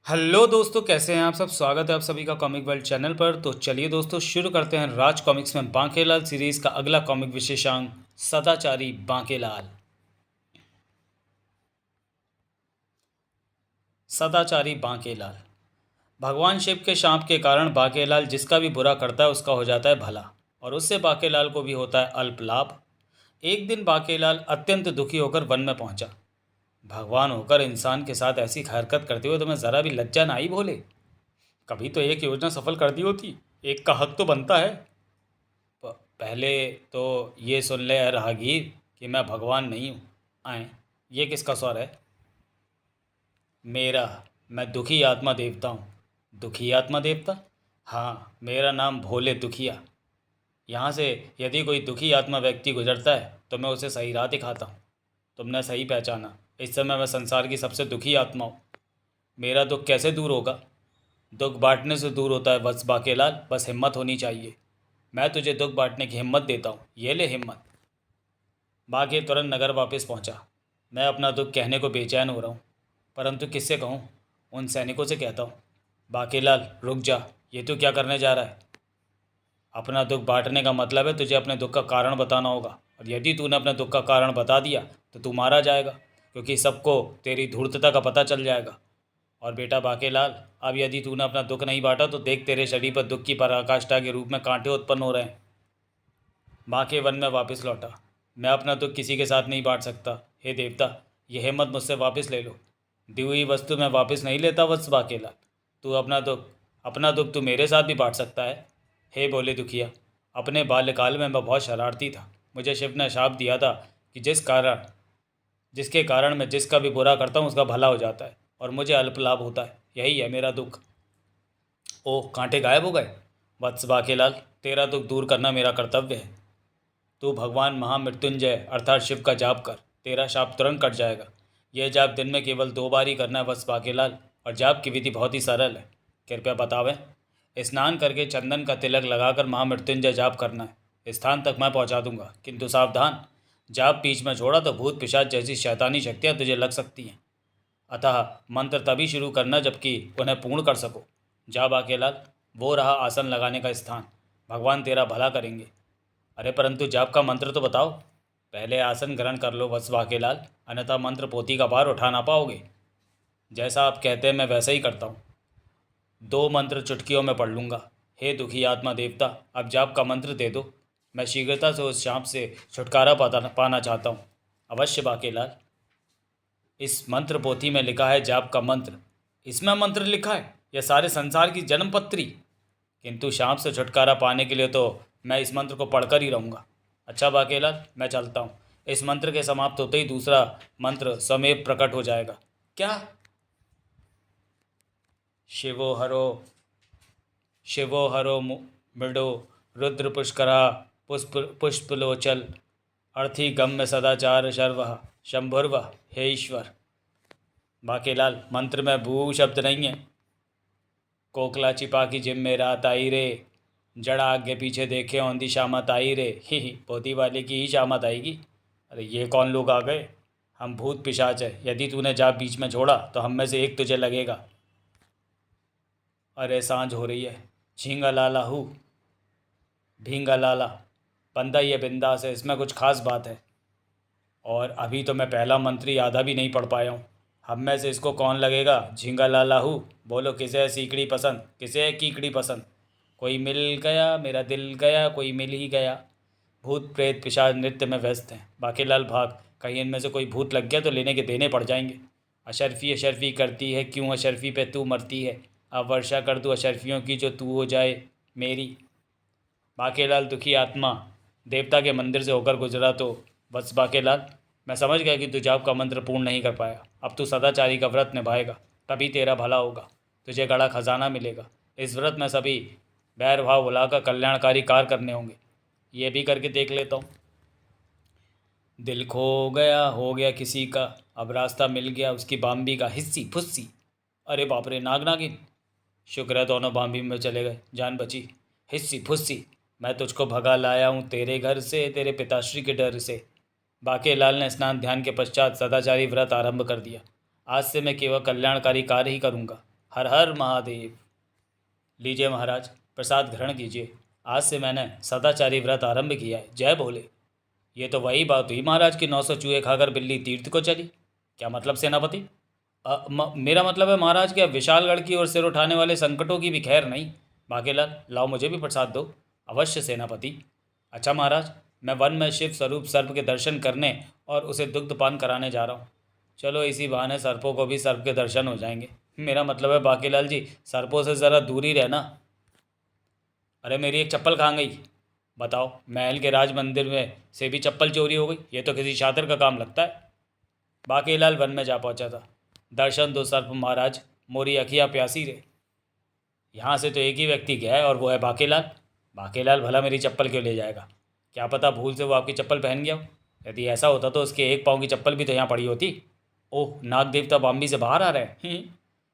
Hello दोस्तों, कैसे हैं आप सब। स्वागत है आप सभी का कॉमिक वर्ल्ड चैनल पर। तो चलिए दोस्तों, शुरू करते हैं राज कॉमिक्स में बांकेलाल सीरीज़ का अगला कॉमिक विशेषांक सदाचारी बांकेलाल। सदाचारी बांकेलाल। भगवान शिव के शाप के कारण बांकेलाल जिसका भी बुरा करता है उसका हो जाता है भला, और उससे बांकेलाल को भी होता है अल्प लाभ। एक दिन बांकेलाल अत्यंत दुखी होकर वन में पहुंचा। भगवान होकर इंसान के साथ ऐसी हरकत करते हुए तुम्हें ज़रा भी लज्जा ना आई भोले। कभी तो एक योजना सफल कर दी होती। एक का हक तो बनता है। पहले तो ये सुन ले राहगीर कि मैं भगवान नहीं हूँ। आए, ये किसका स्वर है? मेरा। मैं दुखी आत्मा देवता हूँ। दुखी आत्मा देवता? हाँ, मेरा नाम भोले दुखिया। यहाँ से यदि कोई दुखी आत्मा व्यक्ति गुजरता है तो मैं उसे सही राह दिखाता हूँ। तुमने सही पहचाना। इस समय मैं संसार की सबसे दुखी आत्मा हूँ। मेरा दुख कैसे दूर होगा? दुख बांटने से दूर होता है वत्स बाकेलाल, बस हिम्मत होनी चाहिए। मैं तुझे दुख बांटने की हिम्मत देता हूँ, ये ले हिम्मत। बाकी तुरंत नगर वापस पहुंचा। मैं अपना दुख कहने को बेचैन हो रहा हूँ, परंतु किससे कहूँ? उन सैनिकों से कहता हूँ। बाकीलाल रुक जा, ये तो क्या करने जा रहा है? अपना दुख बांटने का मतलब है तुझे अपने दुख का कारण बताना होगा, और यदि तूने अपने दुख का कारण बता दिया तो तू मारा जाएगा, क्योंकि सबको तेरी धूर्तता का पता चल जाएगा। और बेटा बाकीलाल, अब यदि तूने अपना दुख नहीं बांटा तो देख तेरे शरीर पर दुख की पराकाष्ठा के रूप में कांटे उत्पन्न हो रहे हैं। बाकी वन में वापस लौटा। मैं अपना दुख किसी के साथ नहीं बांट सकता। हे देवता, यह हिम्मत मुझसे वापस ले लो। दी हुई वस्तु मैं वापस नहीं लेता वत्स बाकेला। तू अपना दुख तू मेरे साथ भी बांट सकता है। हे बोले दुखिया, अपने बाल्यकाल में मैं बहुत शरारती था। मुझे शिव ने शाप दिया था कि जिसके कारण मैं जिसका भी बुरा करता हूँ उसका भला हो जाता है और मुझे अल्प लाभ होता है। यही है मेरा दुख। ओह, कांटे गायब हो गए। वत्स बाकेलाल, तेरा दुख दूर करना मेरा कर्तव्य है। तू भगवान महामृत्युंजय अर्थात शिव का जाप कर, तेरा शाप तुरंत कट जाएगा। यह जाप दिन में केवल 2 बार ही करना है बस बाकेलाल, और जाप की विधि बहुत ही सरल है। कृपया बतावें। स्नान करके चंदन का तिलक लगाकर महामृत्युंजय जाप करना है। स्थान तक मैं पहुंचा दूंगा, किंतु सावधान, जाप बीच में छोड़ा तो भूत पिशाच जैसी शैतानी शक्तियां तुझे लग सकती हैं। अतः मंत्र तभी शुरू करना जबकि उन्हें पूर्ण कर सको। जा बाकेलाल, वो रहा आसन लगाने का स्थान। भगवान तेरा भला करेंगे। अरे परंतु जाप का मंत्र तो बताओ। पहले आसन ग्रहण कर लो वत्स बाकेलाल, अन्यथा मंत्र पोथी का भार उठा ना पाओगे। जैसा आप कहते हैं मैं वैसा ही करता हूँ। 2 मंत्र चुटकियों में पढ़ लूँगा। हे दुखी आत्मा देवता, अब जाप का मंत्र दे दो। मैं शीघ्रता से उस शाप से छुटकारा पाना चाहता हूँ। अवश्य बाकेलाल। इस मंत्र पोथी में लिखा है जाप का मंत्र। इसमें मंत्र लिखा है? यह सारे संसार की जन्म पत्री। किंतु शाप से छुटकारा पाने के लिए तो मैं इस मंत्र को पढ़कर ही रहूँगा। अच्छा बाकेलाल, मैं चलता हूँ। इस मंत्र के समाप्त होते ही दूसरा मंत्र स्वमेव प्रकट हो जाएगा। क्या? शिवो हरो शिवो हरो मृडो रुद्र पुष्करा पुष्पलोचल अर्थी गम्य सदाचार शर्व शंभुर्व। हे ईश्वर। बाकेलाल, मंत्र में भू शब्द नहीं है। कोकला छिपा की जिम में रात आई रे, जड़ा आगे पीछे देखे औंधी शामत आई रे। ही पोती वाले की ही शामत आएगी। अरे ये कौन लोग आ गए? हम भूत पिशाच है। यदि तूने जा बीच में छोड़ा तो हम में से एक तुझे लगेगा। अरे सांझ हो रही है। झींगा लाला हूँ, भींगा लाला। बंदा ये बिंदास है, इसमें कुछ खास बात है। और अभी तो मैं पहला मंत्री आधा भी नहीं पढ़ पाया हूँ। हम में से इसको कौन लगेगा? झींगा लाला हूँ। बोलो, किसे है सीकड़ी पसंद, किसे है कीकड़ी पसंद? कोई मिल गया, मेरा दिल गया, कोई मिल ही गया। भूत प्रेत पिशाच नृत्य में व्यस्त हैं। बाकीलाल भाग, कहीं इनमें से कोई भूत लग गया तो लेने के देने पड़ जाएंगे। अशर्फी अशर्फी करती है, क्यों अशर्फी पे तू मरती है? अब वर्षा कर दूँ अशर्फियों की जो तू हो जाए मेरी। बाकेलाल दुखी आत्मा देवता के मंदिर से होकर गुजरा तो बस बाकेलाल, मैं समझ गया कि तू जाप का मंत्र पूर्ण नहीं कर पाया। अब तू सदाचारी का व्रत निभाएगा, तभी तेरा भला होगा। तुझे गड़ा खजाना मिलेगा। इस व्रत में सभी बैर भाव भुलाकर कल्याणकारी कार्य करने होंगे। ये भी करके देख लेता हूँ। दिल खो गया हो गया किसी का, अब रास्ता मिल गया उसकी बाम्बी का हिस्सी फुस्सी। अरे बाप रे, नाग नागिन। शुक्र है दोनों बाम्बी में चले गए, जान बची। हिस्सी फुस्सी, मैं तुझको भगा लाया हूँ तेरे घर से, तेरे पिताश्री के डर से। बाकेलाल ने स्नान ध्यान के पश्चात सदाचारी व्रत आरंभ कर दिया। आज से मैं केवल कल्याणकारी कार्य ही करूँगा। हर हर महादेव। लीजिए महाराज, प्रसाद ग्रहण कीजिए। आज से मैंने सदाचारी व्रत आरंभ किया है। जय भोले। ये तो वही बात हुई महाराज की 900 चूहे खाकर बिल्ली तीर्थ को चली। क्या मतलब सेनापति? मेरा मतलब है महाराज कि अब विशालगढ़ की ओर सिर उठाने वाले संकटों की भी खैर नहीं। बाकेलाल, लाओ मुझे भी प्रसाद दो। अवश्य सेनापति। अच्छा महाराज, मैं वन में शिव स्वरूप सर्प के दर्शन करने और उसे दुग्धपान कराने जा रहा हूँ। चलो इसी बहाने सर्पों को भी सर्प के दर्शन हो जाएंगे। मेरा मतलब है बाकेलाल जी, सर्पों से ज़रा दूर ही रहना। अरे मेरी एक चप्पल कहाँ गई? बताओ, महल के राज मंदिर में से भी चप्पल चोरी हो गई? ये तो किसी शातिर का काम लगता है। बाकेलाल वन में जा पहुंचा था। दर्शन दो सर्प महाराज, मोरी अखियाँ प्यासी रे। यहाँ से तो एक ही व्यक्ति गया है और वो है बाकेलाल। बाकेलाल भला मेरी चप्पल क्यों ले जाएगा? क्या पता भूल से वो आपकी चप्पल पहन गया हो। यदि ऐसा होता तो उसके एक पाँव की चप्पल भी तो यहाँ पड़ी होती। ओह, नाग देवता बाम्बी से बाहर आ रहे हैं।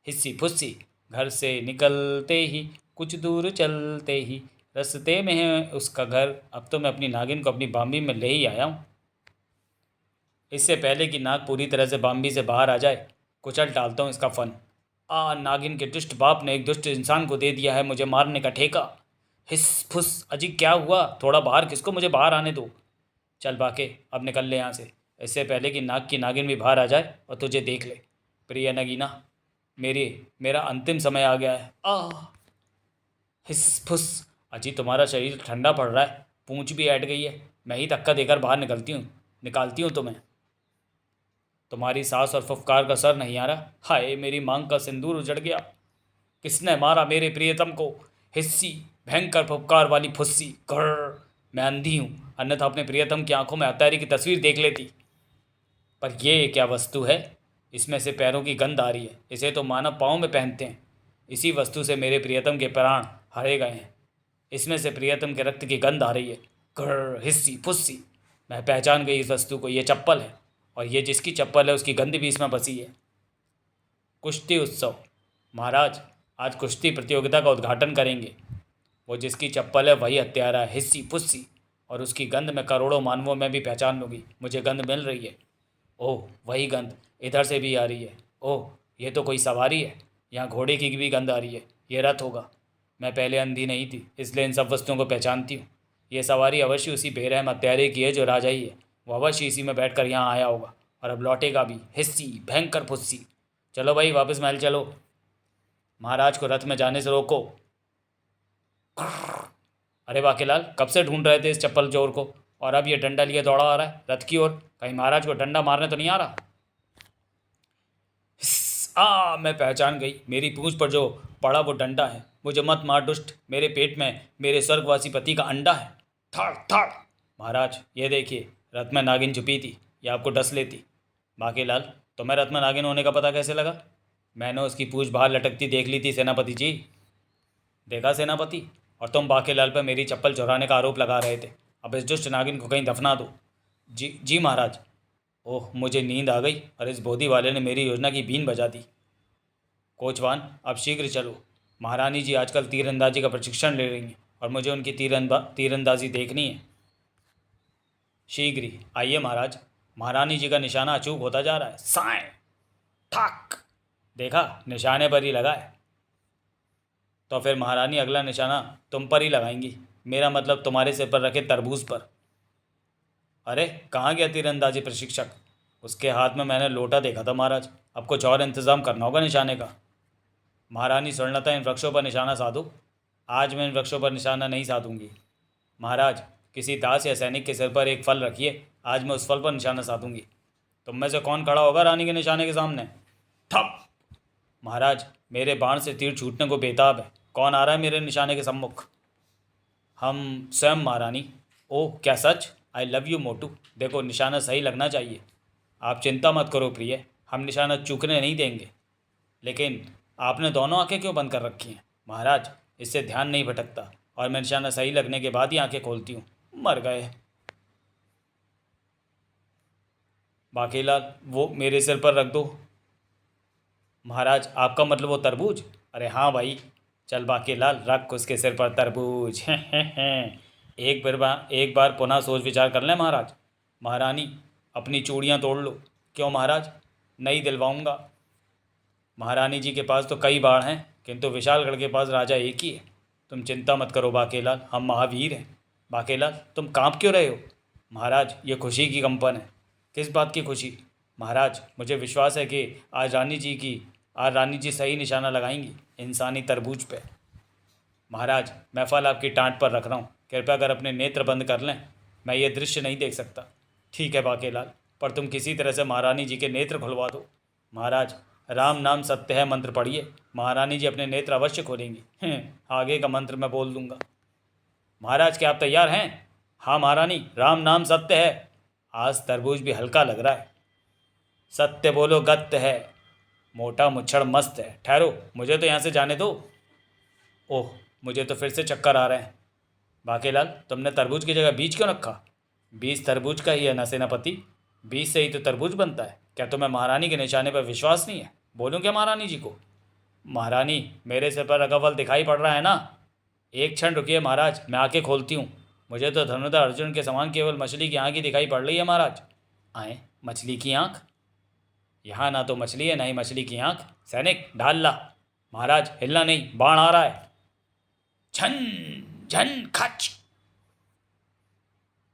हिस्सी फुस्सी, घर से निकलते ही, कुछ दूर चलते ही, रास्ते में है उसका घर। अब तो मैं अपनी नागिन को अपनी बाम्बी में ले ही आया हूँ। इससे पहले कि नाग पूरी तरह से बाम्बी से बाहर आ जाए, कुचल डालता हूँ इसका फन। नागिन के दुष्ट बाप ने एक दुष्ट इंसान को दे दिया है मुझे मारने का ठेका। हिस फुस, अजी क्या हुआ? थोड़ा बाहर किसको, मुझे बाहर आने दो। चल बाके, अब निकल ले यहाँ से, इससे पहले कि नाग की नागिन भी बाहर आ जाए और तुझे देख ले। प्रिय नगीना, मेरा अंतिम समय आ गया है। हिस फुस, अजी तुम्हारा शरीर ठंडा पड़ रहा है, पूंछ भी ऐट गई है। मैं ही धक्का देकर बाहर निकालती हूँ तुम्हें। तुम्हारी सास और फुफकार का सर नहीं आ रहा। हाय, मेरी मांग का सिंदूर उजड़ गया। किसने मारा मेरे प्रियतम को? हिस्सी, भयंकर फुफकार वाली फुस्सी। घर, मैं अंधी हूँ, अन्यथा अपने प्रियतम की आंखों में हत्यारे की तस्वीर देख लेती। पर ये क्या वस्तु है? इसमें से पैरों की गंध आ रही है। इसे तो मानव पाँव में पहनते हैं। इसी वस्तु से मेरे प्रियतम के प्राण हरे गए हैं। इसमें से प्रियतम के रक्त की गंध आ रही है। घर, हिस्सी फुस्सी, मैं पहचान गई इस वस्तु को। ये चप्पल है, और ये जिसकी चप्पल है उसकी गंध भी इसमें बसी है। कुश्ती उत्सव महाराज, आज कुश्ती प्रतियोगिता का उद्घाटन करेंगे। वो जिसकी चप्पल है वही हत्यारा है, हिस्सी फुस्सी, और उसकी गंध मैं करोड़ों मानवों में भी पहचान लूँगी। मुझे गंध मिल रही है। ओह, वही गंध इधर से भी आ रही है। ओह, ये तो कोई सवारी है। यहाँ घोड़े की भी गंध आ रही है। ये रथ होगा। मैं पहले अंधी नहीं थी, इसलिए इन सब वस्तुओं को पहचानती हूँ। ये सवारी अवश्य उसी बेरहम हत्यारे की है जो राजा ही है। वो अवश्य इसी में बैठकर यहाँ आया होगा और अब लौटेगा भी। हिस्सी, भयंकर फुस्सी। चलो भाई, वापस महल चलो। महाराज को रथ में जाने से रोको। अरे बाकेलाल, कब से ढूंढ रहे थे इस चप्पल चोर को, और अब ये डंडा लिए दौड़ा आ रहा है रथ की ओर। कहीं महाराज को डंडा मारने तो नहीं आ रहा? मैं पहचान गई। मेरी पूंछ पर जो पड़ा वो डंडा है। मुझे मत मार दुष्ट, मेरे पेट में मेरे स्वर्गवासी पति का अंडा है। थड़ थड़। महाराज ये देखिए, रथ में नागिन छुपी थी, ये आपको डस लेती। बाकेलाल, तुम्हें रथ में नागिन होने का पता कैसे लगा? मैंने उसकी पूंछ बाहर लटकती देख ली थी सेनापति जी। देखा सेनापति, और तुम बाकेलाल पर मेरी चप्पल चुराने का आरोप लगा रहे थे। अब इस दुष्ट नागिन को कहीं दफना दो। जी जी महाराज। ओह, मुझे नींद आ गई और इस बोधी वाले ने मेरी योजना की बीन बजा दी। कोचवान, अब शीघ्र चलो। महारानी जी आजकल तीरंदाजी का प्रशिक्षण ले रही हैं और मुझे उनकी तीरंदाजी देखनी है। शीघ्र ही आइए महाराज। महारानी जी का निशाना अचूक होता जा रहा है। साएं, ठाक। देखा, निशाने पर ही लगा है। तो फिर महारानी अगला निशाना तुम पर ही लगाएंगी। मेरा मतलब तुम्हारे सिर पर रखे तरबूज पर। अरे कहाँ गया तीरंदाजी प्रशिक्षक? उसके हाथ में मैंने लोटा देखा था महाराज। अब कुछ और इंतज़ाम करना होगा निशाने का। महारानी स्वर्णलता, इन वृक्षों पर निशाना साधो। आज मैं इन वृक्षों पर निशाना नहीं साधूंगी। महाराज, किसी दास या सैनिक के सिर पर एक फल रखिए, आज मैं उस फल पर निशाना साधूंगी। तुम में से कौन खड़ा होगा रानी के निशाने के सामने? ठप। महाराज, मेरे बाण से तीर छूटने को बेताब है। कौन आ रहा है मेरे निशाने के सम्मुख? हम स्वयं महारानी। ओह, क्या सच? आई लव यू मोटू। देखो, निशाना सही लगना चाहिए। आप चिंता मत करो प्रिय, हम निशाना चूकने नहीं देंगे। लेकिन आपने दोनों आंखें क्यों बंद कर रखी हैं? महाराज, इससे ध्यान नहीं भटकता और मैं निशाना सही लगने के बाद ही आंखें खोलती हूँ। मर गए। बाकीलाल, वो मेरे सिर पर रख दो। महाराज, आपका मतलब वो तरबूज? अरे हाँ भाई, चल बाकीलाल, रख उसके सिर पर तरबूज। एक बार पुनः सोच विचार कर लें महाराज। महारानी, अपनी चूड़ियाँ तोड़ लो। क्यों महाराज? नहीं दिलवाऊंगा। महारानी जी के पास तो कई बाण हैं, किंतु विशालगढ़ के पास राजा एक ही है। तुम चिंता मत करो बाकेलाल, हम महावीर हैं। बाकेलाल, तुम कांप क्यों रहे हो? महाराज, ये खुशी की कंपन है। किस बात की खुशी? महाराज, मुझे विश्वास है कि आज रानी जी सही निशाना लगाएंगी इंसानी तरबूज पे। महाराज, मैं फल आपकी टाँट पर रख रहा हूँ, कृपया कर अपने नेत्र बंद कर लें। मैं ये दृश्य नहीं देख सकता। ठीक है बाकेलाल, पर तुम किसी तरह से महारानी जी के नेत्र खुलवा दो। महाराज, राम नाम सत्य है मंत्र पढ़िए, महारानी जी अपने नेत्र अवश्य खोलेंगी। आगे का मंत्र मैं बोल दूंगा। महाराज, क्या आप तैयार हैं? हाँ महारानी, राम नाम सत्य है। आज तरबूज भी हल्का लग रहा है। सत्य बोलो गत्य है, मोटा मुच्छड़ मस्त है। ठहरो, मुझे तो यहाँ से जाने दो। ओह, मुझे तो फिर से चक्कर आ रहे हैं। बाकेलाल, तुमने तरबूज की जगह बीज क्यों रखा? बीज तरबूज का ही है ना सेनापति, बीज से ही तो तरबूज बनता है। क्या तुम्हें महारानी के निशाने पर विश्वास नहीं है? बोलूं क्या महारानी जी को? महारानी, मेरे सिर पर रखा फल दिखाई पड़ रहा है ना? एक क्षण रुकिए महाराज, मैं आंखें खोलती हूँ। मुझे तो धनुर्धर अर्जुन के समान केवल मछली की आँख ही दिखाई पड़ रही है महाराज। आए, मछली की आँख? यहाँ ना तो मछली है ना ही मछली की आँख। सैनिक, ढाल ला। महाराज, हिलना नहीं, बाण आ रहा है। झन झन खच।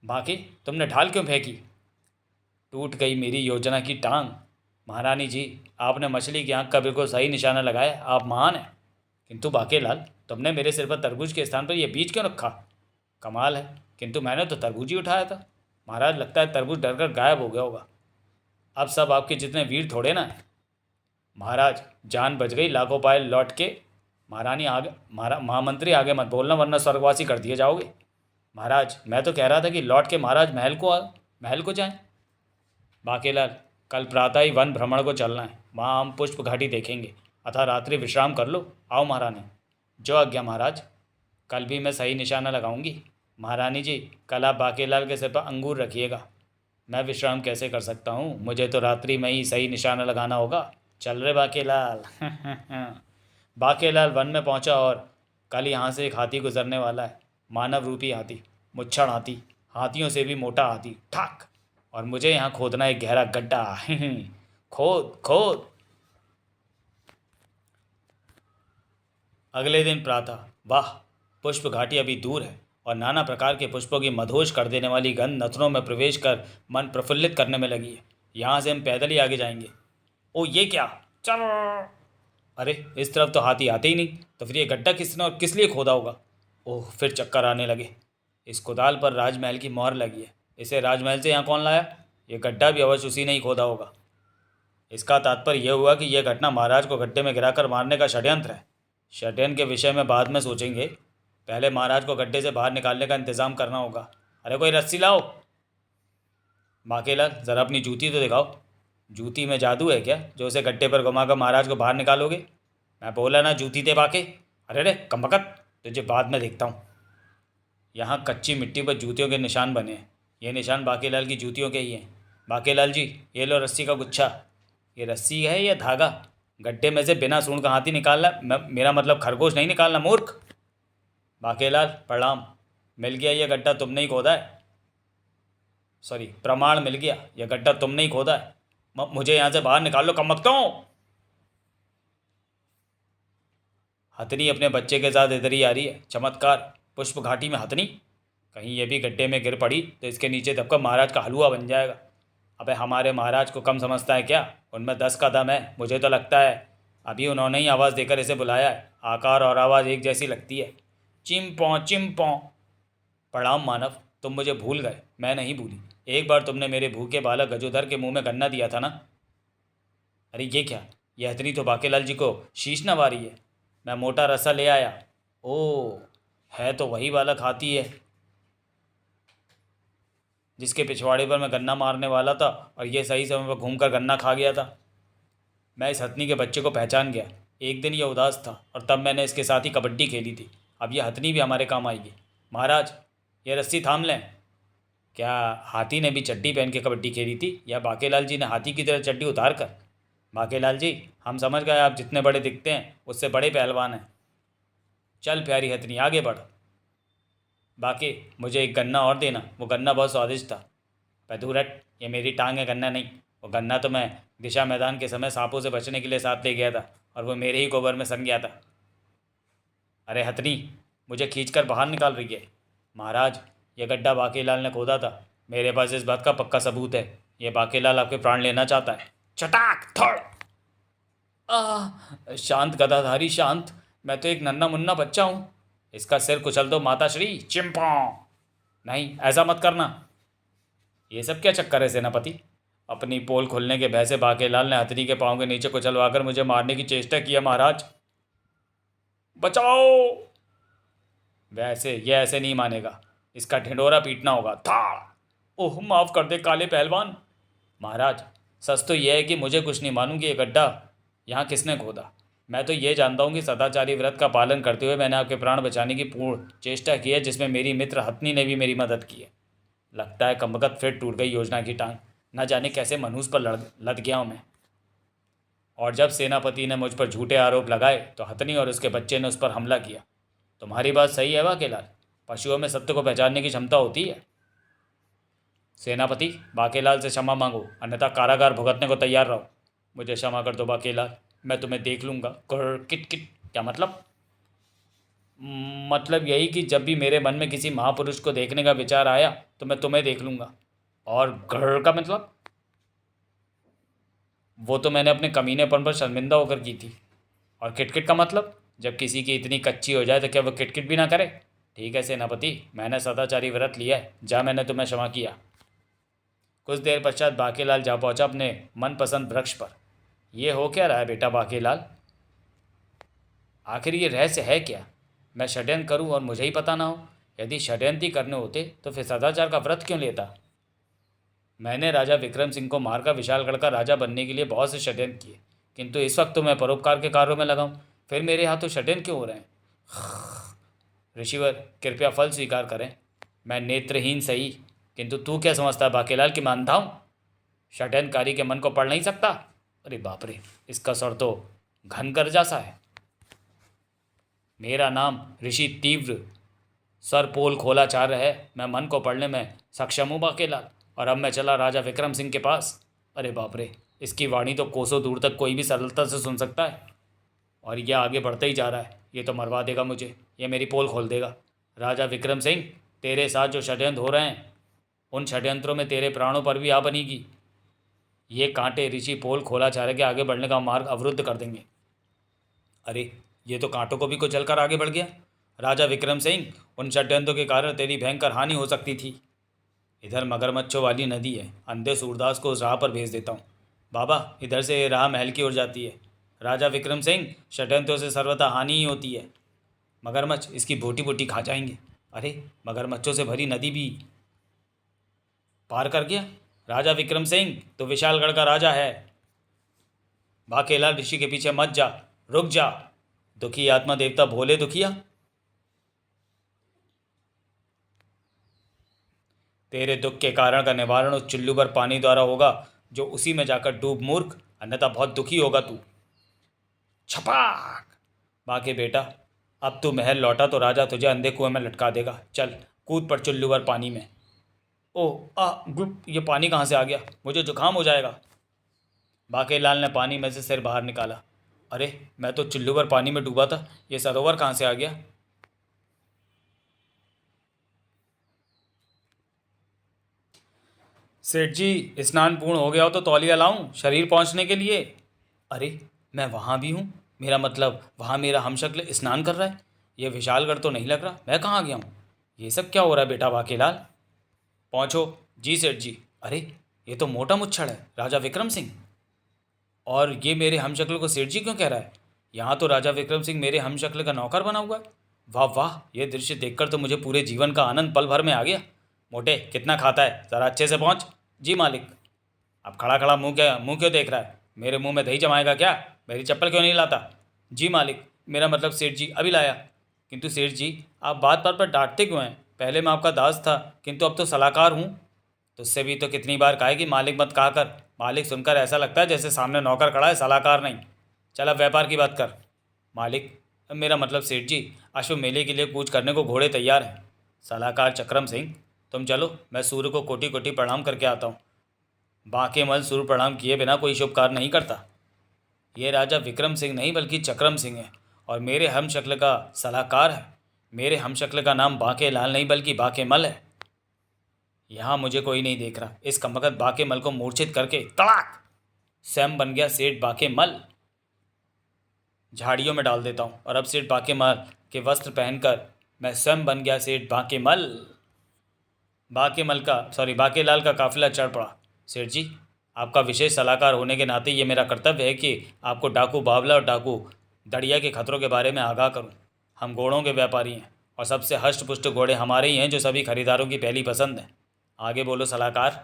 बाकी, तुमने ढाल क्यों फेंकी? टूट गई मेरी योजना की टांग। महारानी जी, आपने मछली की आंख का बिल्कुल सही निशाना लगाया, आप महान हैं। किंतु बाकेलाल, तुमने मेरे सिर पर तरबूज के स्थान पर यह बीज क्यों रखा? कमाल है, किंतु मैंने तो तरबूज ही उठाया था। महाराज, लगता है तरबूज डरकर गायब हो गया होगा। अब सब आपके जितने वीर थोड़े ना है। महाराज, जान बच गई, लाखों पायल लौट के। महारानी आगे, महामंत्री आगे मत बोलना वरना स्वर्गवासी कर दिए जाओगे। महाराज, मैं तो कह रहा था कि लौट के महाराज महल को जाएं। बाकेलाल, कल प्रातः ही वन भ्रमण को चलना है, वहाँ हम पुष्प घाटी देखेंगे, अतः रात्रि विश्राम कर लो। आओ महारानी। जो आज्ञा महाराज। कल भी मैं सही निशाना लगाऊंगी। महारानी जी, कल आप बाकेलाल के सिर पर अंगूर रखिएगा। मैं विश्राम कैसे कर सकता हूँ, मुझे तो रात्रि में ही सही निशाना लगाना होगा। चल रहे बाकेलाल। बाकेलाल वन में पहुँचा और कल यहाँ से एक हाथी गुजरने वाला है, मानव रूपी हाथी, मुच्छड़ हाथी, हाथियों से भी मोटा हाथी। ठाक। और मुझे यहाँ खोदना एक गहरा गड्ढा। खोद खोद। अगले दिन प्रातः, वाह, पुष्प घाटी अभी दूर है और नाना प्रकार के पुष्पों की मधोश कर देने वाली गंध नथनों में प्रवेश कर मन प्रफुल्लित करने में लगी है। यहाँ से हम पैदल ही आगे जाएंगे। ओ ये क्या? चल। अरे, इस तरफ तो हाथी आते ही नहीं, तो फिर ये गड्ढा किसने और किस लिए खोदा होगा? ओह, फिर चक्कर आने लगे। इस कुदाल पर राजमहल की मोहर लगी है, इसे राजमहल से यहाँ कौन लाया? ये गड्ढा भी अवश्य उसी ने ही खोदा होगा। इसका तात्पर्य यह हुआ कि यह घटना महाराज को गड्ढे में गिराकर मारने का षड्यंत्र है। षड्यंत्र के विषय में बाद में सोचेंगे, पहले महाराज को गड्ढे से बाहर निकालने का इंतजाम करना होगा। अरे कोई रस्सी लाओ। बाकेलाल, ज़रा अपनी जूती तो दिखाओ। जूती में जादू है क्या जो उसे गड्ढे पर घुमाकर महाराज को बाहर निकालोगे? मैं बोला ना, जूती दे बाके। अरे रे कमबख्त, तुझे बाद में देखता हूँ। यहाँ कच्ची मिट्टी पर जूतियों के निशान बने हैं, ये निशान बाकेलाल की जूतियों के ही हैं। बाकेलाल जी, ये लो रस्सी का गुच्छा। ये रस्सी है या धागा? गड्ढे में से बिना सूंड का हाथी निकालना, मेरा मतलब खरगोश नहीं निकालना, मूर्ख। बाकेलाल प्रणाम, मिल गया ये गड्ढा तुमने ही खोदा है। सॉरी, प्रमाण मिल गया, यह गड्ढा तुमने ही खोदा है। मुझे यहाँ से बाहर निकाल लो कमबख्तों। हथनी अपने बच्चे के साथ इधर ही आ रही है। चमत्कार, पुष्प घाटी में हथनी। कहीं ये भी गड्ढे में गिर पड़ी तो इसके नीचे दबकर महाराज का हलवा बन जाएगा। अबे, हमारे महाराज को कम समझता है क्या? उनमें 10 का दम है। मुझे तो लगता है अभी उन्होंने ही आवाज़ देकर इसे बुलाया है। आकार और आवाज़ एक जैसी लगती है। चिंपों चिंपों। प्रणाम मानव, तुम मुझे भूल गए, मैं नहीं भूली। एक बार तुमने मेरे भूखे बालक गजोधर के मुंह में गन्ना दिया था ना? अरे ये क्या? यह हथनी तो बाकेलाल जी को शीश नवा रही है। मैं मोटा रस्सा ले आया। ओ, है तो वही बालक हाथी है जिसके पिछवाड़े पर मैं गन्ना मारने वाला था और ये सही समय पर घूमकर गन्ना खा गया था। मैं इस हथनी के बच्चे को पहचान गया। एक दिन यह उदास था और तब मैंने इसके साथ ही कबड्डी खेली थी। अब यह हथनी भी हमारे काम आएगी। महाराज, ये रस्सी थाम लें। क्या हाथी ने भी चड्डी पहन के कबड्डी खेली थी या बाकेलाल जी ने हाथी की तरह चड्डी उतार कर? बाकेलाल जी, हम समझ गए आप जितने बड़े दिखते हैं उससे बड़े पहलवान हैं। चल प्यारी हथनी, आगे बढ़। बाकी, मुझे एक गन्ना और देना, वो गन्ना बहुत स्वादिष्ट था। पैदूरट, ये मेरी टांग है, गन्ना नहीं। वो गन्ना तो मैं दिशा मैदान के समय सांपों से बचने के लिए साथ ले गया था और वो मेरे ही गोबर में सन गया था। अरे हथनी, मुझे खींचकर बाहर निकाल रही है। महाराज, ये गड्ढा बाकीलाल ने खोदा था। मेरे पास इस बात का पक्का सबूत है। ये बाकीलाल आपके प्राण लेना चाहता है। चटाक थड़। शांत गदाधारी शांत। मैं तो एक नन्हा मुन्ना बच्चा हूँ। इसका सिर कुचल दो माताश्री। चिंपा। नहीं, ऐसा मत करना। ये सब क्या चक्कर है सेनापति? अपनी पोल खोलने के भय से बाकेलाल ने हथनी के पाँव के नीचे कुचलवाकर मुझे मारने की चेष्टा किया महाराज। बचाओ। वैसे ये ऐसे नहीं मानेगा। इसका ढिंडोरा पीटना होगा। था। ओह, माफ कर दे काले पहलवान। महाराज, सच तो यह है कि मुझे कुछ नहीं मालूम कि ये गड्ढा यहाँ किसने खोदा। मैं तो ये जानता हूँ कि सदाचारी व्रत का पालन करते हुए मैंने आपके प्राण बचाने की पूर्ण चेष्टा की है, जिसमें मेरी मित्र हथनी ने भी मेरी मदद की है। लगता है कमबख्त फिर टूट गई योजना की टांग। न जाने कैसे मनहूस पर लद गया हूँ मैं। और जब सेनापति ने मुझ पर झूठे आरोप लगाए तो हथनी और उसके बच्चे ने उस पर हमला किया। तुम्हारी बात सही है बाकेलाल। पशुओं में सत्य को पहचानने की क्षमता होती है। सेनापति, बाकेलाल से क्षमा मांगो, अन्यथा कारागार भुगतने को तैयार रहो। मुझे क्षमा कर दो बाकेलाल, मैं तुम्हें देख लूँगा। Kit kit. क्या मतलब? मतलब यही कि जब भी मेरे मन में किसी महापुरुष को देखने का विचार आया तो मैं तुम्हें देख लूँगा। और घर का मतलब? वो तो मैंने अपने कमीनेपन पर शर्मिंदा होकर की थी। और किटकिट का मतलब? जब किसी की इतनी कच्ची हो जाए तो क्या वो किटकिट भी ना करे? ठीक है सेनापति, मैंने सदाचारी व्रत लिया है। जा, मैंने तुम्हें क्षमा किया। कुछ देर पश्चात बाकीलाल जा पहुंचा अपने मनपसंद वृक्ष पर। यह हो क्या रहा है बेटा बाकीलाल? आखिर ये रहस्य है क्या? मैं षड्यंत्र करूं और मुझे ही पता ना हो? यदि षड्यंत्र ही करने होते तो फिर सदाचार का व्रत क्यों लेता? मैंने राजा विक्रम सिंह को मारकर विशालगढ़ का राजा बनने के लिए बहुत से षड्यंत्र किए, किंतु इस वक्त तो मैं परोपकार के कार्यों में लगाऊं, फिर मेरे हाथों षड्यंत्र क्यों हो रहे हैं? ऋषिवर, कृपया फल स्वीकार करें। मैं नेत्रहीन सही, किंतु तू क्या समझता है बाकीलाल कि मैं अंधा हूं? षड्यंत्रकारी के मन को पढ़ नहीं सकता? अरे बाप रे, इसका स्वर तो घनकर जैसा है। मेरा नाम ऋषि तीव्र सर पोल खोलाचार्य है। मैं मन को पढ़ने में सक्षम हूँ बाकीलाल। और अब मैं चला राजा विक्रम सिंह के पास। अरे बाप रे, इसकी वाणी तो कोसों दूर तक कोई भी सरलता से सुन सकता है। और यह आगे बढ़ते ही जा रहा है। ये तो मरवा देगा मुझे, ये मेरी पोल खोल देगा। राजा विक्रम सिंह, तेरे साथ जो षड्यंत्र हो रहे हैं, उन षड्यंत्रों में तेरे प्राणों पर भी आ बनेगी। ये कांटे ऋषि पोल खोलाचार्य के आगे बढ़ने का मार्ग अवरुद्ध कर देंगे। अरे, ये तो कांटों को भी कुचल कर आगे बढ़ गया। राजा विक्रम सिंह, उन षड्यंत्रों के कारण तेरी भयंकर हानि हो सकती थी। इधर मगरमच्छों वाली नदी है, अंधे सूरदास को उस राह पर भेज देता हूँ। बाबा, इधर से ये राह महल की ओर जाती है। राजा विक्रम सिंह, षड्यंत्रों से सर्वथा हानि ही होती है। मगरमच्छ इसकी बोटी बोटी खा जाएंगे। अरे, मगरमच्छों से भरी नदी भी पार कर गया। राजा विक्रम सिंह तो विशालगढ़ का राजा है। बाकेलाल, ऋषि के पीछे मत जा, रुक जा। दुखी आत्मा देवता भोले दुखिया, तेरे दुख के कारण का निवारण उस चुल्लू पर पानी द्वारा होगा, जो उसी में जाकर डूब मूर्ख, अन्यथा बहुत दुखी होगा तू। छपाक। बाकी बेटा, अब तू महल लौटा तो राजा तुझे अंधे कुएं में लटका देगा। चल, कूद पड़ चुल्लू पर पानी में। ओह आ गुप, ये पानी कहाँ से आ गया? मुझे जुकाम हो जाएगा। बाकेलाल ने पानी में से सिर बाहर निकाला। अरे, मैं तो चुल्लू पर पानी में डूबा था, ये सरोवर कहाँ से आ गया? सेठ जी, स्नान पूर्ण हो गया हो तो तौलिया लाऊं शरीर पहुंचने के लिए? अरे, मैं वहाँ भी हूँ। मेरा मतलब वहाँ मेरा हमशक्ल स्नान कर रहा है। ये विशालगढ़ तो नहीं लग रहा। मैं कहाँ गया हूँ? ये सब क्या हो रहा है बेटा बाकेलाल? पहुँचो। जी सेठ जी। अरे, ये तो मोटा मुच्छड़ है, राजा विक्रम सिंह। और ये मेरे हमशक्ल को सेठ जी क्यों कह रहा है? यहाँ तो राजा विक्रम सिंह मेरे हमशक्ल का नौकर बना हुआ है। वाह वाह, ये दृश्य देखकर तो मुझे पूरे जीवन का आनंद पल भर में आ गया। मोटे, कितना खाता है? ज़रा अच्छे से पहुँच। जी मालिक। अब खड़ा खड़ा मुंह क्यों देख रहा है? मेरे मुंह में दही जमाएगा क्या? मेरी चप्पल क्यों नहीं लाता? जी मालिक, मेरा मतलब सेठ जी, अभी लाया। किंतु सेठ जी, आप बात बात पर डांटते क्यों हैं? पहले मैं आपका दास था, किंतु अब तो सलाहकार हूँ। तुझसे भी तो कितनी बार कहा है कि मालिक मत कहा कर। मालिक सुनकर ऐसा लगता है जैसे सामने नौकर खड़ा है, सलाहकार नहीं। चल, अब व्यापार की बात कर। मालिक, मेरा मतलब सेठ जी, अश्व मेले के लिए कूच करने को घोड़े तैयार हैं। सलाहकार चक्रम सिंह, तुम चलो, मैं सूर्य को कोटि कोटि प्रणाम करके आता हूँ। बांके मल सूर्य प्रणाम किए बिना कोई शुभ कार्य नहीं करता। ये राजा विक्रम सिंह नहीं बल्कि चक्रम सिंह है और मेरे हमशक्ल का सलाहकार है। मेरे हमशक्ल का नाम बांके लाल नहीं बल्कि बांके मल है। यहाँ मुझे कोई नहीं देख रहा। इस कमबख्त बांके मल को मूर्छित करके तड़ाक स्वयं बन गया सेठ बांके मल। झाड़ियों में डाल देता हूँ और अब सेठ बांके मल के वस्त्र पहनकर मैं स्वयं बन गया सेठ बांके मल। बांके लाल का काफिला चढ़ पड़ा। सेठ जी, आपका विशेष सलाहकार होने के नाते ये मेरा कर्तव्य है कि आपको डाकू बावला और डाकू दड़िया के खतरों के बारे में आगाह करूं। हम घोड़ों के व्यापारी हैं और सबसे हष्ट पुष्ट घोड़े हमारे ही हैं जो सभी खरीदारों की पहली पसंद है। आगे बोलो सलाहकार।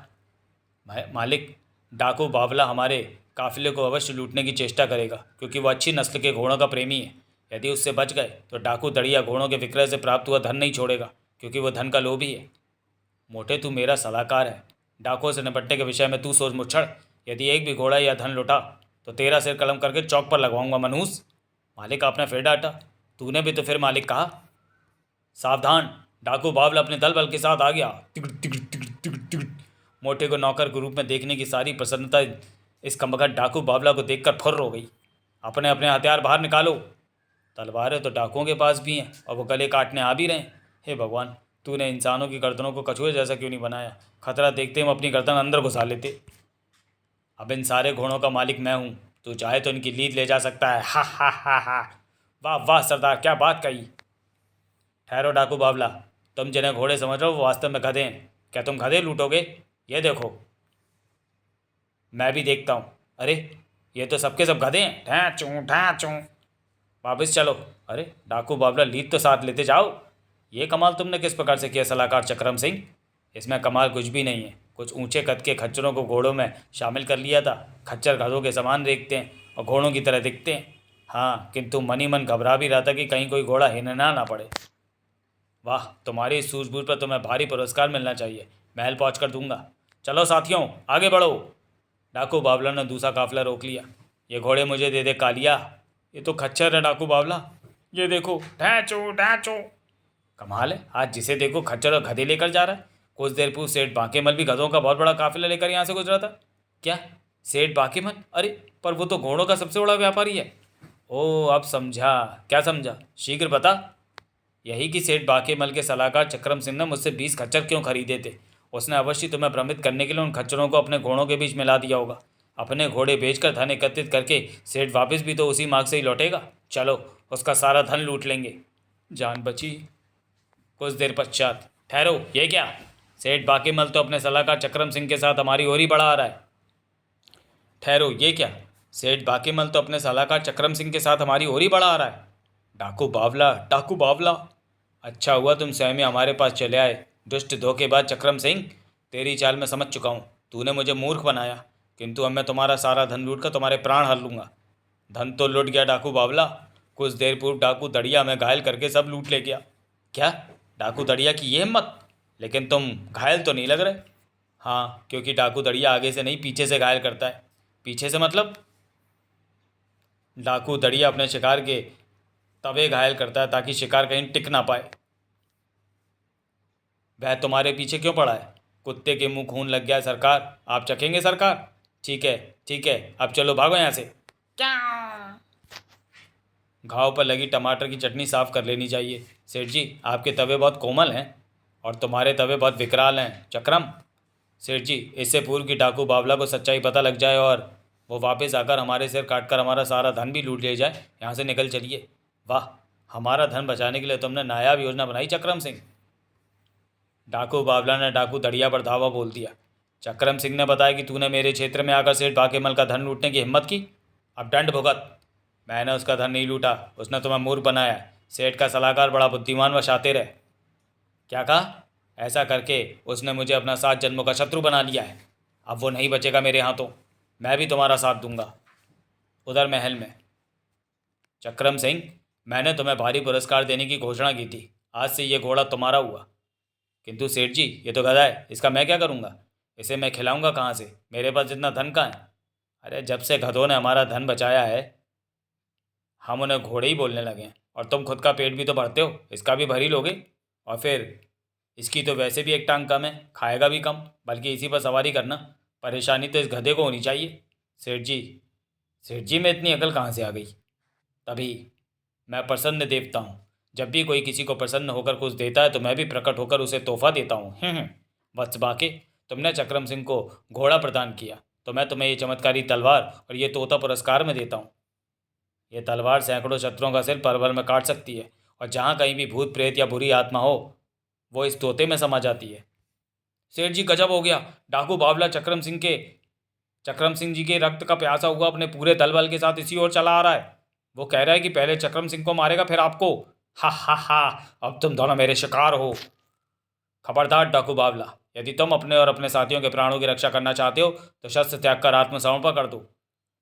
मालिक, डाकू बावला हमारे काफिले को अवश्य लूटने की चेष्टा करेगा क्योंकि वो अच्छी नस्ल के घोड़ों का प्रेमी है। यदि उससे बच गए तो डाकू दड़िया घोड़ों के विक्रय से प्राप्त हुआ धन नहीं छोड़ेगा क्योंकि वो धन का लोभी है। मोटे, तू मेरा सलाहकार है। डाकुओं से निपटने के विषय में तू सोच मुच्छड़। यदि एक भी घोड़ा या धन लुटा तो तेरा सिर कलम करके चौक पर लगवाऊंगा मनहूस। मालिक, आपने फिर डांटा। तूने भी तो फिर मालिक कहा। सावधान, डाकू बावला अपने दल बल के साथ आ गया। तिगड़ तिगड़ तिगड़ तिगड़ तिगड़। मोटे को नौकर के रूप में देखने की सारी प्रसन्नता इस कमबख्त डाकू बावला को देखकर फुर्र हो गई। अपने अपने हथियार बाहर निकालो। तलवारें तो डाकुओं के पास भी हैं और वो गले काटने आ भी रहे हैं। हे भगवान, तूने इंसानों की गर्दनों को कछुए जैसा क्यों नहीं बनाया? खतरा देखते ही हम अपनी गर्दन अंदर घुसा लेते। अब इन सारे घोड़ों का मालिक मैं हूँ। तू चाहे तो इनकी लीद ले जा सकता है। हा हा हा हा। वाह वाह सरदार, क्या बात कही। ठहरो डाकू बावला, तुम जिन्हें घोड़े समझ रहे हो वो वास्तव में गधे हैं। क्या तुम गधे लूटोगे? ये देखो। मैं भी देखता हूँ। अरे, ये तो सबके सब गधे हैं। ढाँचू। वापस चलो। अरे डाकू बावला, लीद तो साथ लेते जाओ। ये कमाल तुमने किस प्रकार से किया सलाहकार चक्रम सिंह? इसमें कमाल कुछ भी नहीं है। कुछ ऊंचे कद के खच्चरों को घोड़ों में शामिल कर लिया था। खच्चर गधों के समान देखते हैं और घोड़ों की तरह दिखते हैं। हाँ, किंतु मन ही मन घबरा भी रहा था कि कहीं कोई घोड़ा हिनना ना पड़े। वाह, तुम्हारी इस सूझबूझ पर तुम्हें भारी पुरस्कार मिलना चाहिए। महल पहुँच कर दूंगा। चलो साथियों, आगे बढ़ो। डाकू बावला ने दूसरा काफिला रोक लिया। ये घोड़े मुझे दे दे कालिया। ये तो खच्चर है डाकू बावला। ये देखो। ढाँचो ढाँचो। कमाल है, आज जिसे देखो खच्चर और गधे लेकर जा रहा है। कुछ देर पूर्व सेठ बांकेमल भी गधों का बहुत बड़ा काफिला लेकर यहाँ से गुजरा था। क्या सेठ बांकेमल? अरे, पर वो तो घोड़ों का सबसे बड़ा व्यापारी है। ओह, अब समझा। क्या समझा? शीघ्र बता। यही कि सेठ बांकेमल के सलाहकार चक्रम सिंह ने मुझसे 20 खच्चर क्यों खरीदे थे। उसने अवश्य तुम्हें भ्रमित करने के लिए उन खच्चरों को अपने घोड़ों के बीच मिला दिया होगा। अपने घोड़े बेचकर धन एकत्रित करके सेठ वापस भी तो उसी मार्ग से ही लौटेगा। चलो, उसका सारा धन लूट लेंगे। जान बची। कुछ देर पश्चात। ठहरो, ये क्या? सेठ बांकेमल तो अपने सलाहकार चक्रम सिंह के साथ हमारी ओर ही बढ़ा आ रहा है। ठहरो, ये क्या? सेठ बांकेमल तो अपने सलाहकार चक्रम सिंह के साथ हमारी ओर ही बढ़ा आ रहा है। डाकू बावला, डाकू बावला, अच्छा हुआ तुम स्वयं ही हमारे पास चले आए। दुष्ट धोखेबाज चक्रम सिंह, तेरी चाल में समझ चुका हूँ। तूने मुझे मूर्ख बनाया, किंतु अब मैं तुम्हारा सारा धन लूट कर तुम्हारे प्राण हर लूँगा। धन तो लूट गया डाकू बावला। कुछ देर पूर्व डाकू दड़िया में घायल करके सब लूट ले गया। क्या? डाकू दड़िया की ये हिम्मत? लेकिन तुम घायल तो नहीं लग रहे। हाँ, क्योंकि डाकू दड़िया आगे से नहीं पीछे से घायल करता है। पीछे से मतलब? डाकू दड़िया अपने शिकार के तवे घायल करता है ताकि शिकार कहीं टिक ना पाए। वह तुम्हारे पीछे क्यों पड़ा है? कुत्ते के मुंह खून लग गया है सरकार। आप चखेंगे सरकार? ठीक है ठीक है, अब चलो भागो यहाँ से। क्या? घाव पर लगी टमाटर की चटनी साफ कर लेनी चाहिए। सेठ जी, आपके तवे बहुत कोमल हैं और तुम्हारे तवे बहुत विकराल हैं चक्रम। सेठ जी, इससे पूर्व कि डाकू बावला को सच्चाई पता लग जाए और वो वापस आकर हमारे सिर काटकर हमारा सारा धन भी लूट ले जाए, यहाँ से निकल चलिए। वाह, हमारा धन बचाने के लिए तुमने नायाब योजना बनाई चक्रम सिंह। डाकू बावला ने डाकू दड़िया पर धावा बोल दिया। चक्रम सिंह ने बताया कि तूने मेरे क्षेत्र में आकर सेठ बांकेमल का धन लूटने की हिम्मत की। अब दंड भुगत। मैंने उसका धन नहीं लूटा, उसने तुम्हें मूर्ख बनाया। सेठ का सलाहकार बड़ा बुद्धिमान व शातिर है। क्या कहा? ऐसा करके उसने मुझे अपना 7 जन्मों का शत्रु बना लिया है। अब वो नहीं बचेगा मेरे हाथों। मैं भी तुम्हारा साथ दूंगा। उधर महल में। चक्रम सिंह, मैंने तुम्हें भारी पुरस्कार देने की घोषणा की थी। आज से ये घोड़ा तुम्हारा हुआ। किंतु सेठ जी, ये तो गधा है, इसका मैं क्या करूँगा? इसे मैं खिलाऊंगा कहाँ से? मेरे पास इतना धन कहाँ है? अरे, जब से गधों ने हमारा धन बचाया है हम उन्हें घोड़े ही बोलने लगे हैं। और तुम खुद का पेट भी तो भरते हो, इसका भी भर ही लोगे। और फिर इसकी तो वैसे भी एक टांग कम है, खाएगा भी कम, बल्कि इसी पर सवारी करना। परेशानी तो इस गधे को होनी चाहिए। सेठ जी में इतनी अकल कहाँ से आ गई? तभी मैं प्रसन्न देवता हूँ। जब भी कोई किसी को प्रसन्न होकर कुछ देता है तो मैं भी प्रकट होकर उसे तोहफा देता हूँ। वत्स बाके, तुमने चक्रम सिंह को घोड़ा प्रदान किया तो मैं तुम्हें ये चमत्कारी तलवार और ये तोता पुरस्कार में देता हूँ। ये तलवार सैकड़ों शत्रुओं का सिर पल भर में काट सकती है, और जहाँ कहीं भी भूत प्रेत या बुरी आत्मा हो वो इस तोते में समा जाती है। सेठ जी गजब हो गया। डाकू बावला चक्रम सिंह जी के रक्त का प्यासा हुआ अपने पूरे दल बल के साथ इसी ओर चला आ रहा है। वो कह रहा है कि पहले चक्रम सिंह को मारेगा फिर आपको। हा हा हा, अब तुम दोनों मेरे शिकार हो। खबरदार डाकू बावला, यदि तुम अपने और अपने साथियों के प्राणों की रक्षा करना चाहते हो तो शस्त्र त्याग कर आत्मसमर्पण कर दो।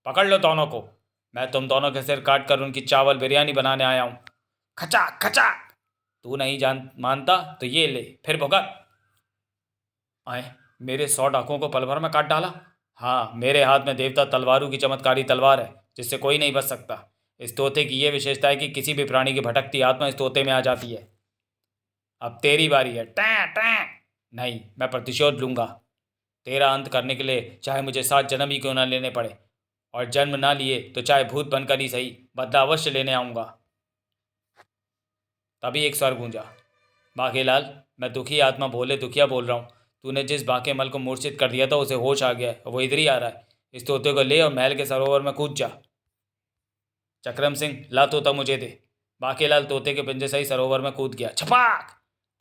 पकड़ लो दोनों को। मैं तुम दोनों के सिर काट कर उनकी चावल बिरयानी बनाने आया हूँ। खचा खचा। तू नहीं मानता तो ये ले, फिर भुगत। आए, मेरे 100 डाकुओं को पल भर में काट डाला। हाँ, मेरे हाथ में देवता तलवारों की चमत्कारी तलवार है जिससे कोई नहीं बच सकता। इस तोते की यह विशेषता है कि किसी भी प्राणी की भटकती आत्मा इस तोते में आ जाती है। अब तेरी बारी है। Time time. नहीं, मैं प्रतिशोध लूंगा। तेरा अंत करने के लिए चाहे मुझे 7 जन्म ही क्यों ना लेने पड़े, और जन्म ना लिए तो चाहे भूत बनकर ही सही, बदला अवश्य लेने आऊँगा। तभी एक स्वर गूंजा, बाकेलाल, मैं दुखी आत्मा भोले दुखिया बोल रहा हूँ। तूने जिस बाके मल को मूर्छित कर दिया था उसे होश आ गया है, वो इधर ही आ रहा है। इस तोते को ले और महल के सरोवर में कूद जा। चक्रम सिंह, ला तोता मुझे दे। बाकेलाल तोते के पिंजरे से ही सरोवर में कूद गया। छपाक।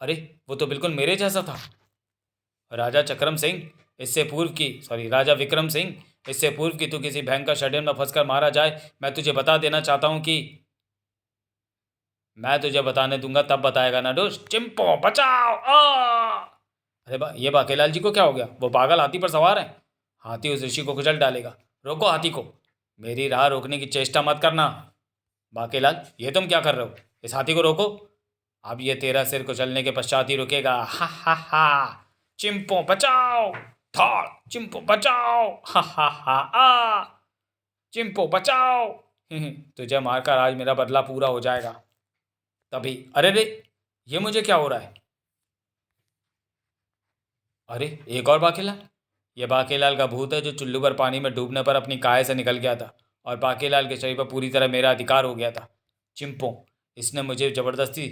अरे, वो तो बिल्कुल मेरे जैसा था। राजा विक्रम सिंह, इससे पूर्व कि तू किसी भयंकर षड्यंत्र में फंसकर मारा जाए, मैं तुझे बता देना चाहता हूं कि मैं तुझे बताने दूंगा तब बताएगा ना दुष्ट। चिंपो बचाओ। अरे ये बाकेलाल जी को क्या हो गया? वो पागल हाथी पर सवार है। हाथी उस ऋषि को कुचल डालेगा। रोको हाथी को। मेरी राह रोकने की चेष्टा मत करना। बाकेलाल, ये तुम क्या कर रहे हो? इस हाथी को रोको। अब ये तेरा सिर कुचलने के पश्चात ही रुकेगा। हा हा हा। चिंपो बचाओ। थाड़। चिंपो बचाओ। हा हा हा आ। चिंपो बचाओ। तुझे मारकर आज मेरा बदला पूरा हो जाएगा। तभी अरे रे, ये मुझे क्या हो रहा है? अरे, एक और बाकेलाल। ये बाकेलाल का भूत है जो चुल्लू पर पानी में डूबने पर अपनी काय से निकल गया था और बाकेलाल के शरीर पर पूरी तरह मेरा अधिकार हो गया था। चिंपो, इसने मुझे जबरदस्ती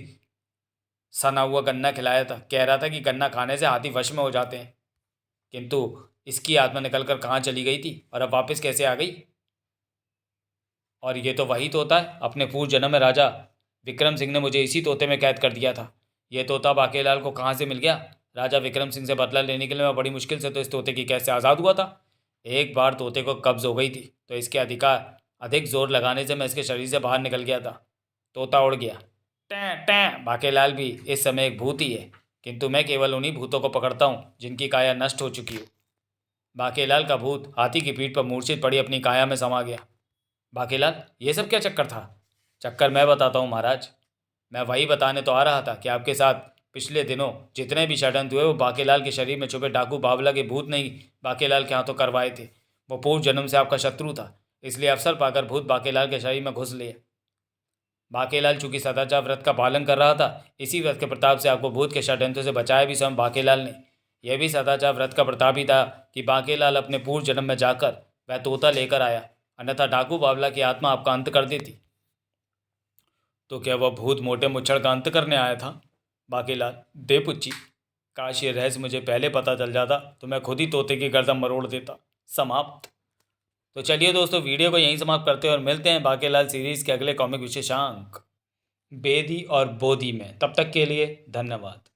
सना हुआ गन्ना खिलाया था। कह रहा था कि गन्ना खाने से हाथी वश में हो जाते हैं, किंतु इसकी आत्मा निकलकर कहाँ चली गई थी और अब वापस कैसे आ गई? और ये तो वही तोता है, अपने पूर्व जन्म में राजा विक्रम सिंह ने मुझे इसी तोते में कैद कर दिया था। ये तोता बाकेलाल को कहाँ से मिल गया? राजा विक्रम सिंह से बदला लेने के लिए मैं बड़ी मुश्किल से तो इस तोते की कैसे आज़ाद हुआ था। एक बार तोते को कब्ज हो गई थी तो इसके अधिक जोर लगाने से मैं इसके शरीर से बाहर निकल गया था। तोता उड़ गया। Time time. बाकेलाल भी इस समय एक भूत ही है, किंतु मैं केवल उन्हीं भूतों को पकड़ता हूँ जिनकी काया नष्ट हो चुकी हो। बाकेलाल का भूत हाथी की पीठ पर मूर्छित पड़ी अपनी काया में समा गया। बाकेलाल, ये सब क्या चक्कर था? चक्कर मैं बताता हूँ महाराज। मैं वही बताने तो आ रहा था कि आपके साथ पिछले दिनों जितने भी षड्यंत्र हुए वो बाकेलाल के शरीर में छुपे डाकू बावला के भूत नहीं बाकेलाल के हाथों करवाए थे। वो पूर्व जन्म से आपका शत्रु था, इसलिए अवसर पाकर भूत बाकेलाल के शरीर में घुस लिए। बाकेलाल चूंकि सदाचार व्रत का पालन कर रहा था, इसी व्रत के प्रताप से आपको भूत के षड्यंत्रों से बचाया भी स्वयं बाकेलाल ने। यह भी सदाचार व्रत का प्रताप ही था कि बाकेलाल अपने पूर्व जन्म में जाकर वह तोता लेकर आया, अन्यथा डाकू बावला की आत्मा आपका अंत कर देती। तो क्या वह भूत मोटे मुच्छड़ का अंत करने आया था? बाकेलाल, दे पुच्ची, काश ये रहस्य मुझे पहले पता चल जाता तो मैं खुद ही तोते की गर्दन मरोड़ देता। समाप्त। तो चलिए दोस्तों, वीडियो को यहीं समाप्त करते हैं और मिलते हैं बाकेलाल सीरीज़ के अगले कॉमिक विशेषांक बेदी और बोधी में। तब तक के लिए धन्यवाद।